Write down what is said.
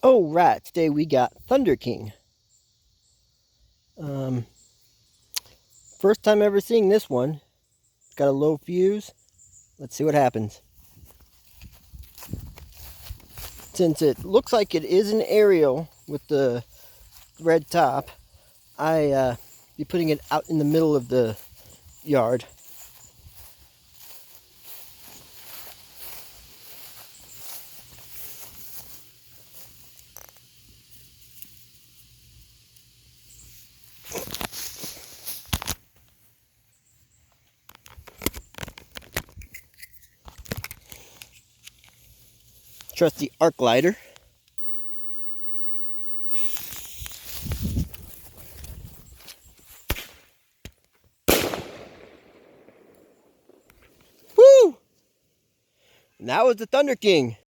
Oh, right. Today we got Thunder King. Um, First time ever seeing this one. It's got a low fuse. Let's see what happens. Since it looks like it is an aerial with the red top, I be putting it out in the middle of the yard. Trusty arc lighter. Woo! And that was the Thunder King.